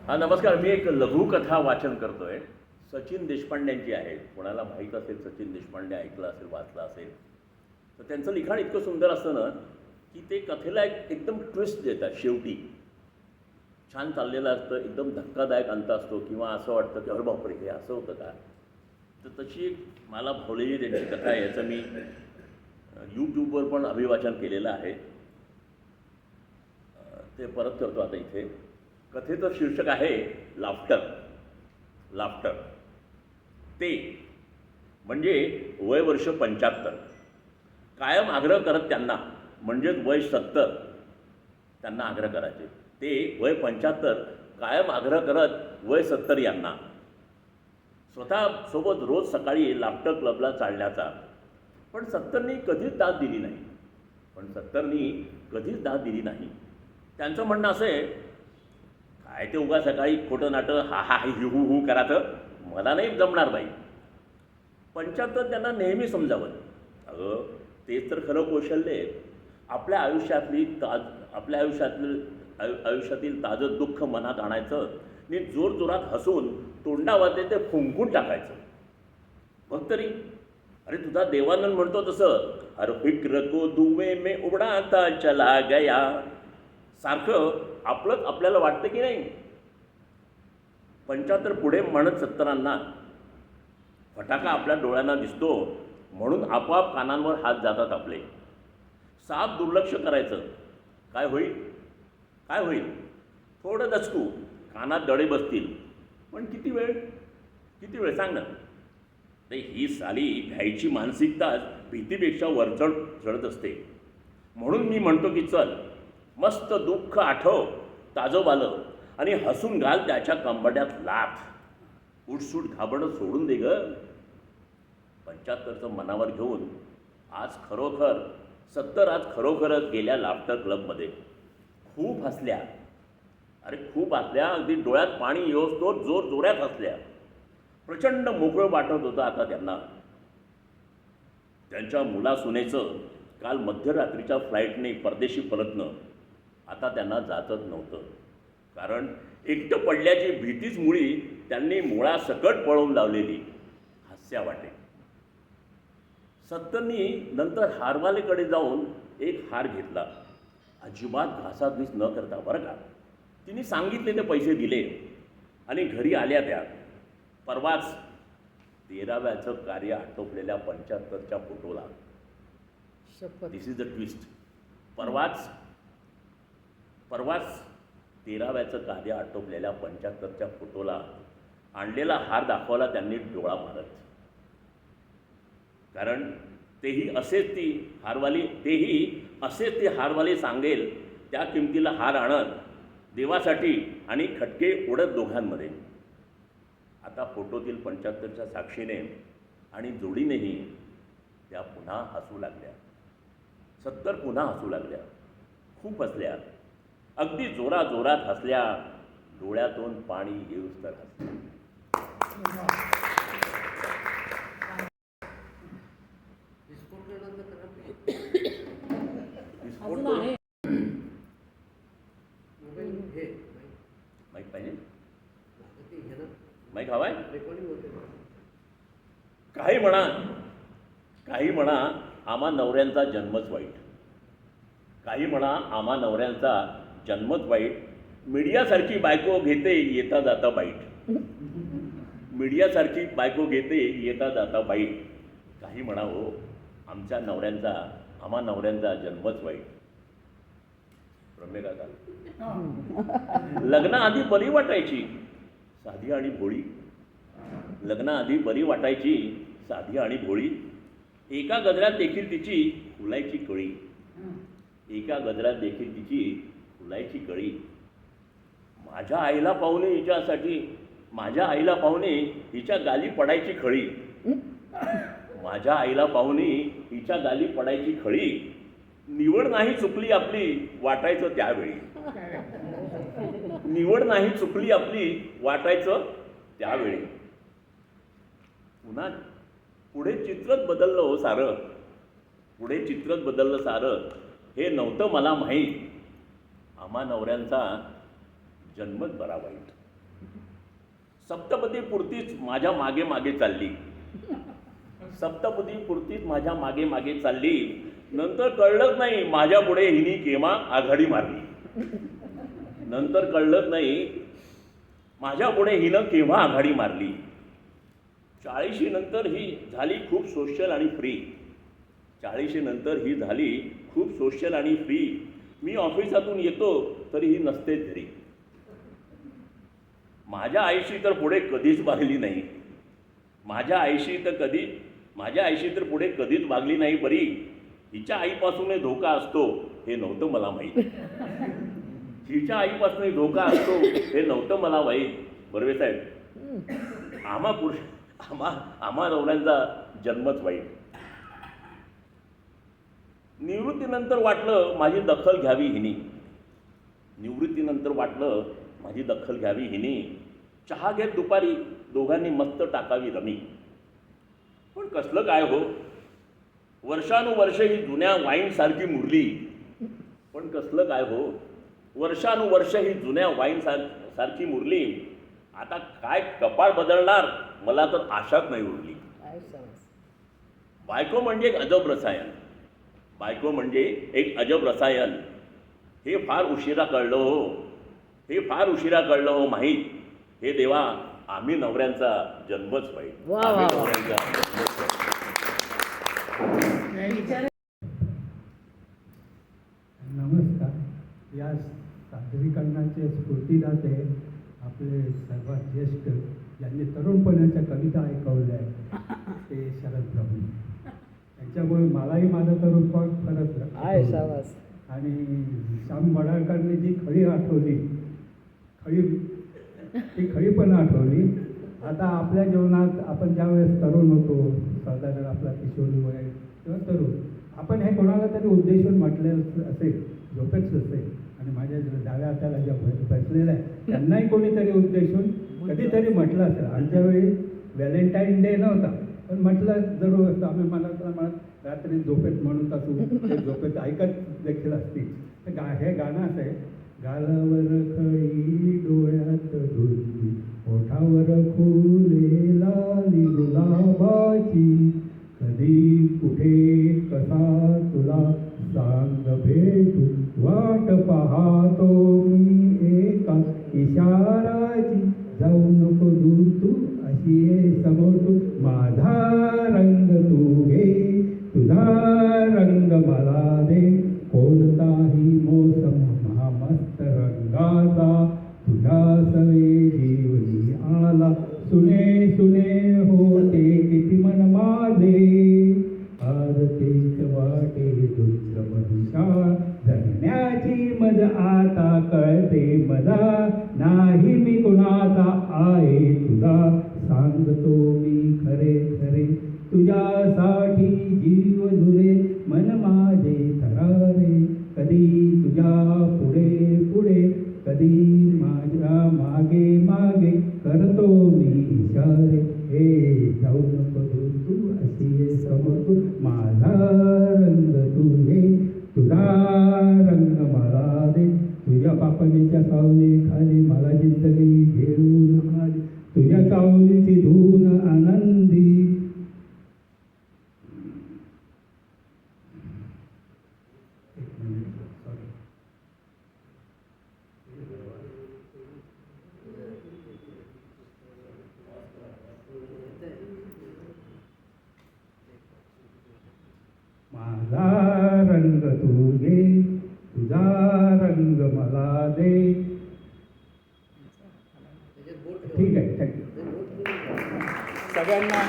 हा नमस्कार. मी एक लघुकथा वाचन करतोय. सचिन देशपांड्यांची आहे. कोणाला माहीत असेल, सचिन देशपांडे ऐकलं असेल, वाचलं असेल, तर त्यांचं लिखाण इतकं सुंदर असतं ना की ते कथेला एकदम ट्विस्ट देतात. शेवटी छान चाललेलं असतं, एकदम धक्कादायक अंत असतो किंवा असं वाटतं की अरे बापरे, हे असं होतं का. तर तशी एक मला भावलेली त्यांची कथा आहे. याचं मी यूट्यूबवर पण अभिवाचन केलेलं आहे. ते परत करतो आता इथे. कथेचं शीर्षक आहे लाफ्टर. लाफ्टर. ते म्हणजे वय वर्ष 75. कायम आग्रह करत त्यांना, म्हणजेच वय 70 त्यांना आग्रह करायचे. ते वय 75 कायम आग्रह करत वय 70 यांना. स्वतःसोबत रोज सकाळी लाफ्टर क्लबला चालण्याचा. पण 70नी कधीच दाद दिली नाही. कधीच दाद दिली नाही. त्यांचं म्हणणं असं आहे, काय ते उगा सकाळी खोटं नाटं हा हा हु हु हु करायचं, मला नाही जमणार बाई. 75 त्यांना नेहमी समजावं, अगं तेच तर खरं कौशल्य आहे. आपल्या आयुष्यातील ताजं दुःख मनात आणायचं आणि जोरजोरात हसून तोंडावरते ते फुंकून टाकायचं. बघ तरी, अरे तुझा देवानंद म्हणतो तसं, हर फिक्र को धुएं में उडाता चला गया. सारखं आपलंच आपल्याला वाटतं की नाही. 75 पुढे म्हणत 70 फटाका आपल्या डोळ्यांना दिसतो म्हणून आपोआप कानांवर हात जातात आपले. साफ दुर्लक्ष करायचं. काय होईल, थोडं दचकू, कानात दडे बसतील, पण किती वेळ सांग ना. तर ही साली घ्यायची मानसिकताच भीतीपेक्षा वरचढ चढत असते. म्हणून मी म्हणतो की चल, मस्त दुःख आठव ताजोबालं आणि हसून घाल त्याच्या कंबड्यात लाथ. उठसूट घाबरणं सोडून दे ग. 75चं मनावर घेऊन आज खरोखरच गेल्या लाफ्टर क्लबमध्ये. खूप हसल्या. अगदी डोळ्यात पाणी येऊस्तोवर जोरात हसल्या. प्रचंड मोकळं वाटत होतं आता त्यांना. त्यांच्या मुलासुनेचं काल मध्यरात्रीच्या फ्लाईटने परदेशी परतणं आता त्यांना जातच नव्हतं. कारण एकटं पडल्याची भीतीच मुळी त्यांनी मुळासकट पळवून लावलेली. हास्यावाटे 70नी नंतर हारवालेकडे जाऊन एक हार घेतला. अजिबात घासाघीस न करता बरं का. तिने सांगितले ते पैसे दिले आणि घरी आल्या त्या. परवाच 13व्याचं कार्य आटोपलेल्या 75च्या फोटोला. दिस इज द ट्विस्ट. परवाच 13व्याचं कार्य आटोपलेल्या 75च्या फोटोला आणलेला हार दाखवला त्यांनी डोळा मारत. कारण तेही असेच ती हारवाली सांगेल त्या किमतीला हार आणत देवासाठी आणि खटके उडत दोघांमध्ये. आता फोटोतील 75च्या साक्षीने आणि जोडीनेही त्या पुन्हा हसू लागल्या. 70 पुन्हा हसू लागल्या. खूप हसल्या. अगदी जोरात हसल्या. डोळ्यातून पाणी येऊस तर हसल्या. माईक पाहिजे? माईक हवाय? काही म्हणा आम्हा नवऱ्यांचा जन्मच वाईट. मीडियासारखी बायको घेते येता जाता बाईट. काही म्हणा हो, आम्हा नवऱ्यांचा जन्मच वाईट. रम्य काका, लग्नाआधी बरी वाटायची साधी आणि भोळी. एका गजरात देखील तिची फुलायची कळी. माझ्या आईला पाहुणे हिच्या गाली पडायची खळी. निवड नाही चुकली आपली वाटायचं त्यावेळी. पुन्हा पुढे चित्रच बदललं सारं. हे नव्हतं मला माहीत. आम्हा नवऱ्यांचा जन्मच बरा वाईट. सप्तपदी पुरतीच माझ्या मागे मागे चालली. सप्तपदी पुरतीच माझ्या मागे मागे चालली. नंतर कळलंच नाही माझ्या पुढे हिनी केव्हा आघाडी मारली. नंतर कळलंच नाही माझ्या पुढे हिनं केव्हा आघाडी मारली. 40 नंतर ही झाली खूप सोशल आणि फ्री. 40 नंतर ही झाली खूप सोशल आणि फ्री. मी ऑफिसातून येतो तरी ही नसतेच घरी. माझ्या आईशी तर पुढे कधीच वागली नाही. माझ्या आईशी तर पुढे कधीच वागली नाही बरी. हिच्या आईपासूनही धोका असतो हे नव्हतं मला माहीत. हिच्या आईपासूनही धोका असतो हे नव्हतं मला माहीत. बर्वे साहेब, आम्हा नवऱ्यांचा जन्मच वाईट. निवृत्तीनंतर वाटलं माझी दखल घ्यावी हिनी. चहा घेत दुपारी दोघांनी मस्त टाकावी रमी. पण कसलं काय हो, वर्षानुवर्ष ही जुन्या वाईनसारखी मुरली. पण कसलं काय हो, वर्षानुवर्ष ही जुन्या वाईनसारखी मुरली. आता काय कपाळ बदलणार मला तर आशाच नाही उरली. बायको म्हणजे एक अजब रसायन. हे फार उशिरा कळलं हो माहीत. हे देवा, आम्ही नवऱ्यांचा जन्मच वाईट. नमस्कार. या सादरीकरणाचे स्फूर्तिदाते आपले सर्वात ज्येष्ठ ज्यांनी तरुणपणाच्या कविता ऐकवल्या ते शरद प्रभू. त्यांच्यामुळे मलाही माझं तरुणपण खरंच. आणि श्याम वडाळकरने जी खळी आठवली, ती खळी पण आठवली. आता आपल्या जीवनात आपण ज्यावेळेस तरुण होतो, साधारण आपला किशोरी वय किंवा तरुण, आपण हे कोणाला तरी उद्देशून म्हटलं असेल, झोपेच असेल. आणि माझ्या डाव्या हाताला ज्या बसलेल्या आहे त्यांनाही कोणीतरी उद्देशून कधीतरी म्हटलं असेल. आमच्या वेळी व्हॅलेंटाईन डे नव्हता, पण म्हटलं जरूर असतं. आम्ही म्हणत रात्री झोपेत म्हणत असू, ते झोपेत ऐकत देखील असतील. तर हे गाणं असं आहे, गालावर खळी डोळ्यात धुंदी, ओठावर फुले लाली गुलाबाची, कधी कुठे कसा तुला सांग भेटू, वाट पाहतो मी एका इशाराची, जाऊ नको दूर तू अशी ये समोर तू, माझा रंग तू घे, तुझा रंग मला दे, कोणताही मोसम महामस्त रंगाचा, तुझ्या सवे जीवनी आला, सुने सुने होते किती मन माझे, आज तेच वाटे दुसर मनुष्या, जगण्याची मज आता कळते मजा, नाही मी कुणाचा आहे तुझा, सांगतो मी खरे खरे, तुझ्यासाठी जीव झुरे, मन माझे थरारे, कधी तुझ्या पुढे पुढे, कधी माझ्या मागे मागे, करतो मी इशारे, हे जाऊ नको तू अशी ये समोर तू, माझा रंग तू घे, तुझा रंग मला दे, तुझ्या पापणीच्या सावली खाली मला जिंदगी घेऊन आली, तुझ्या सावलीची धून आनंदी. माझा रंग तू घे, तुझा रंग मला दे. ठीक आहे, थँक्यू सगळ्यांना.